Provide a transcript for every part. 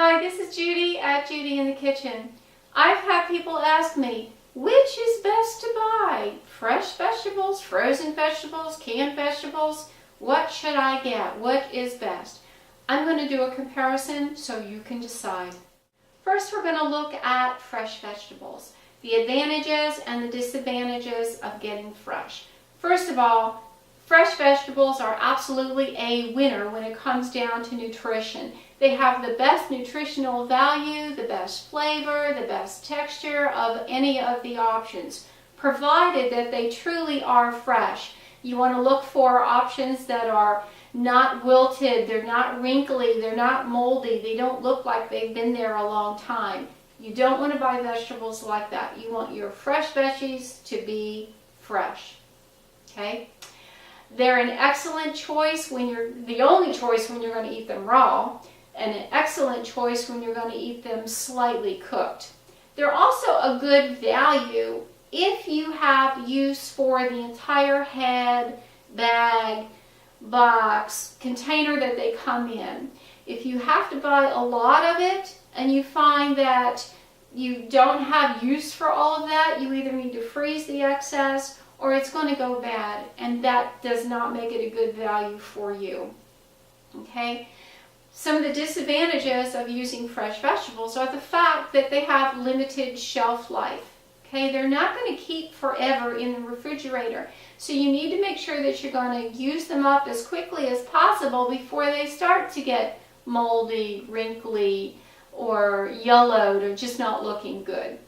Hi, this is Judy at Judi in the Kitchen. I've had people ask me, which is best to buy? Fresh vegetables, frozen vegetables, canned vegetables? What should I get? What is best? I'm going to do a comparison so you can decide. First, we're going to look at fresh vegetables, the advantages and the disadvantages of getting fresh. First of all, fresh vegetables are absolutely a winner when it comes down to nutrition. They have the best nutritional value, the best flavor, the best texture of any of the options, provided that they truly are fresh. You want to look for options that are not wilted, they're not wrinkly, they're not moldy, they don't look like they've been there a long time. You don't want to buy vegetables like that. You want your fresh veggies to be fresh. Okay? They're an excellent choice when you're, the only choice when you're going to eat them raw, and an excellent choice when you're going to eat them slightly cooked. They're also a good value if you have use for the entire head, bag, box, container that they come in. If you have to buy a lot of it and you find that you don't have use for all of that, you either need to freeze the excess or it's going to go bad, and that does not make it a good value for you. Okay? Some of the disadvantages of using fresh vegetables are the fact that they have limited shelf life. Okay? They're not going to keep forever in the refrigerator. So you need to make sure that you're going to use them up as quickly as possible before they start to get moldy, wrinkly, or yellowed, or just not looking good.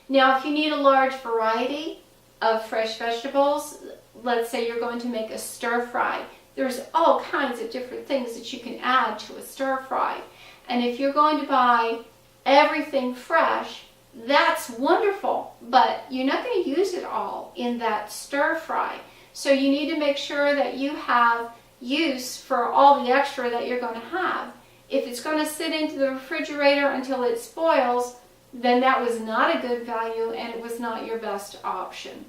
Now, if you need a large variety of fresh vegetables, let's say you're going to make a stir fry, there's all kinds of different things that you can add to a stir fry. And if you're going to buy everything fresh, that's wonderful, but you're not going to use it all in that stir fry. So you need to make sure that you have use for all the extra that you're going to have. If it's going to sit into the refrigerator until it spoils, then that was not a good value and it was not your best option.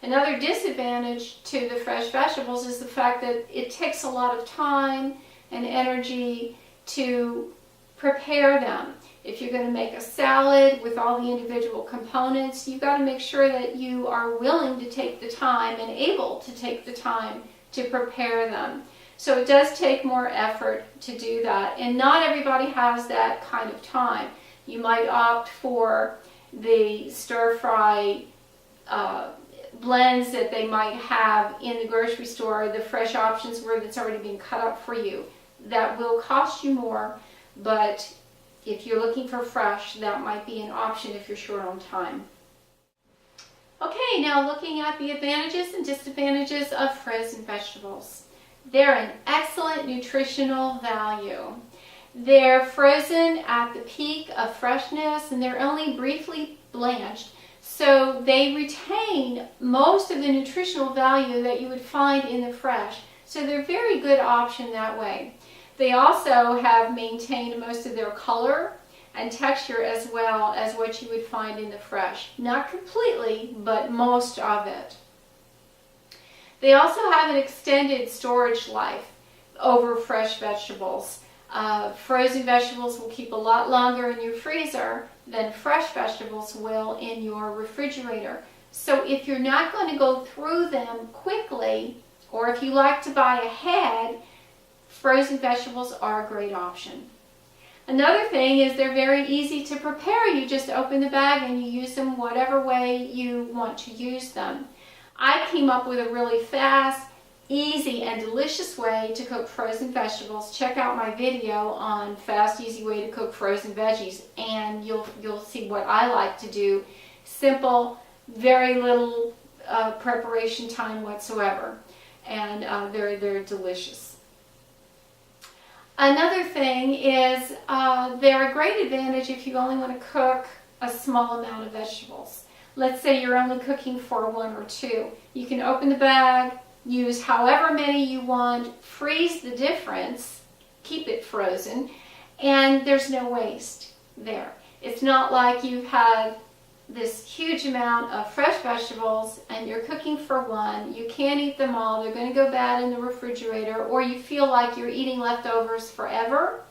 Another disadvantage to the fresh vegetables is the fact that it takes a lot of time and energy to prepare them. If you're going to make a salad with all the individual components, you've got to make sure that you are willing to take the time and able to take the time to prepare them. So it does take more effort to do that, and not everybody has that kind of time. You might opt for the stir-fry blends that they might have in the grocery store, the fresh options where it's already been cut up for you. That will cost you more, but if you're looking for fresh, that might be an option if you're short on time. Okay, now looking at the advantages and disadvantages of frozen vegetables. They're an excellent nutritional value. They're frozen at the peak of freshness and they're only briefly blanched, so they retain most of the nutritional value that you would find in the fresh. So they're a very good option that way. They also have maintained most of their color and texture as well as what you would find in the fresh. Not completely, but most of it. They also have an extended storage life over fresh vegetables. Frozen vegetables will keep a lot longer in your freezer than fresh vegetables will in your refrigerator. So if you're not going to go through them quickly, or if you like to buy ahead, frozen vegetables are a great option. Another thing is they're very easy to prepare. You just open the bag and you use them whatever way you want to use them. I came up with a really fast, easy, and delicious way to cook frozen vegetables. Check out my video on fast, easy way to cook frozen veggies, and you'll see what I like to do. Simple, very little preparation time whatsoever, and they're delicious. Another thing is they're a great advantage if you only want to cook a small amount of vegetables. Let's say you're only cooking for one or two. You can open the bag, use however many you want, freeze the difference, keep it frozen, and there's no waste there. It's not like you've had this huge amount of fresh vegetables and you're cooking for one, you can't eat them all, they're going to go bad in the refrigerator, or you feel like you're eating leftovers forever.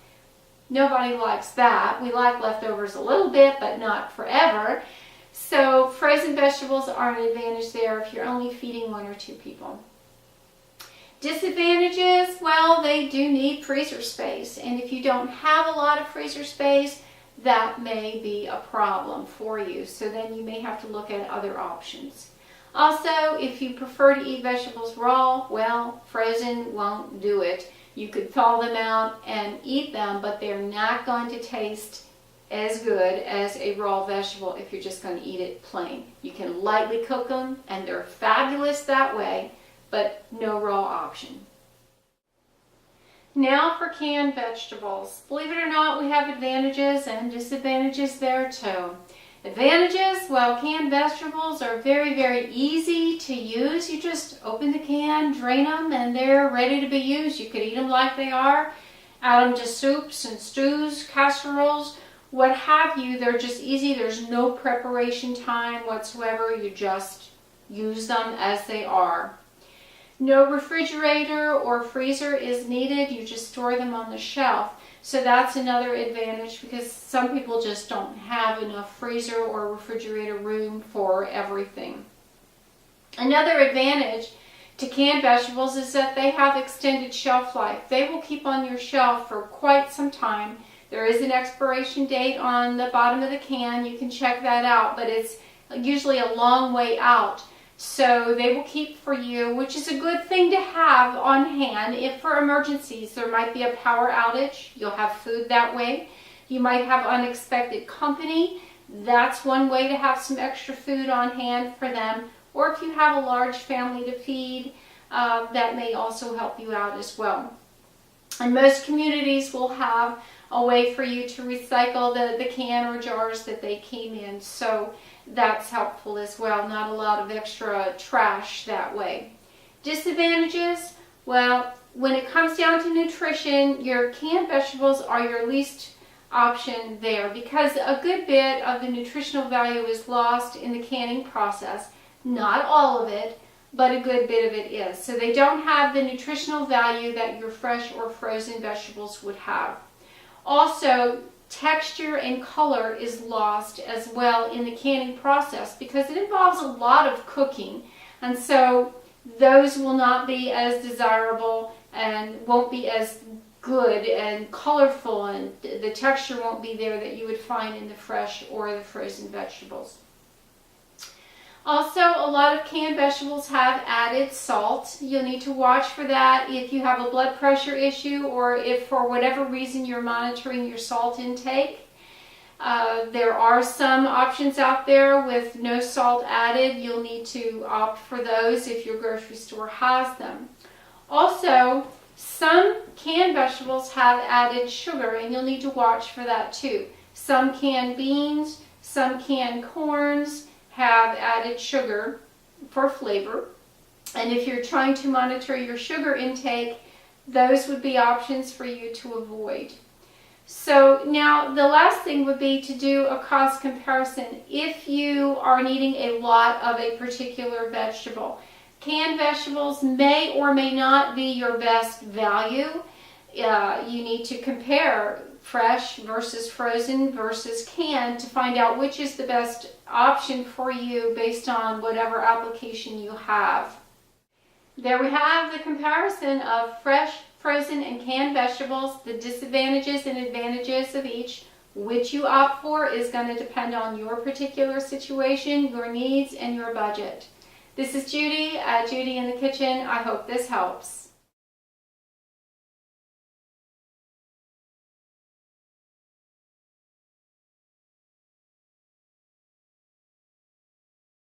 Nobody likes that. We like leftovers a little bit, but not forever. So frozen vegetables are an advantage there if you're only feeding 1 or 2 people. Disadvantages, well, they do need freezer space, and if you don't have a lot of freezer space, that may be a problem for you. So then you may have to look at other options. Also, if you prefer to eat vegetables raw, well, frozen won't do it. You could thaw them out and eat them, but they're not going to taste as good as a raw vegetable if you're just going to eat it plain. You can lightly cook them, and they're fabulous that way, but no raw option. Now for canned vegetables. Believe it or not, we have advantages and disadvantages there too. Advantages, well, canned vegetables are very, very easy to use. You just open the can, drain them, and they're ready to be used. You could eat them like they are, add them to soups and stews, casseroles, what have you. They're just easy. There's no preparation time whatsoever. You just use them as they are. No refrigerator or freezer is needed. You just store them on the shelf. So that's another advantage, because some people just don't have enough freezer or refrigerator room for everything. Another advantage to canned vegetables is that they have extended shelf life. They will keep on your shelf for quite some time. There is an expiration date on the bottom of the can. You can check that out, but it's usually a long way out. So they will keep for you, which is a good thing to have on hand if for emergencies. There might be a power outage. You'll have food that way. You might have unexpected company. That's one way to have some extra food on hand for them. Or if you have a large family to feed, that may also help you out as well. And most communities will have a way for you to recycle the can or jars that they came in. So that's helpful as well. Not a lot of extra trash that way. Disadvantages, well, when it comes down to nutrition, your canned vegetables are your least option there, because a good bit of the nutritional value is lost in the canning process. Not all of it, but a good bit of it is. So they don't have the nutritional value that your fresh or frozen vegetables would have. Also, texture and color is lost as well in the canning process, because it involves a lot of cooking, and so those will not be as desirable and won't be as good and colorful, and the texture won't be there that you would find in the fresh or the frozen vegetables. Also, a lot of canned vegetables have added salt. You'll need to watch for that if you have a blood pressure issue, or if for whatever reason you're monitoring your salt intake. There are some options out there with no salt added. You'll need to opt for those if your grocery store has them. Also, some canned vegetables have added sugar, and you'll need to watch for that too. Some canned beans, some canned corns have added sugar for flavor, and if you're trying to monitor your sugar intake, those would be options for you to avoid. So now the last thing would be to do a cost comparison if you are needing a lot of a particular vegetable. Canned vegetables may or may not be your best value. You need to compare fresh versus frozen versus canned to find out which is the best option for you based on whatever application you have. There we have the comparison of fresh, frozen, and canned vegetables, the disadvantages and advantages of each. Which you opt for is going to depend on your particular situation, your needs, and your budget. This is Judy at Judy in the Kitchen. I hope this helps.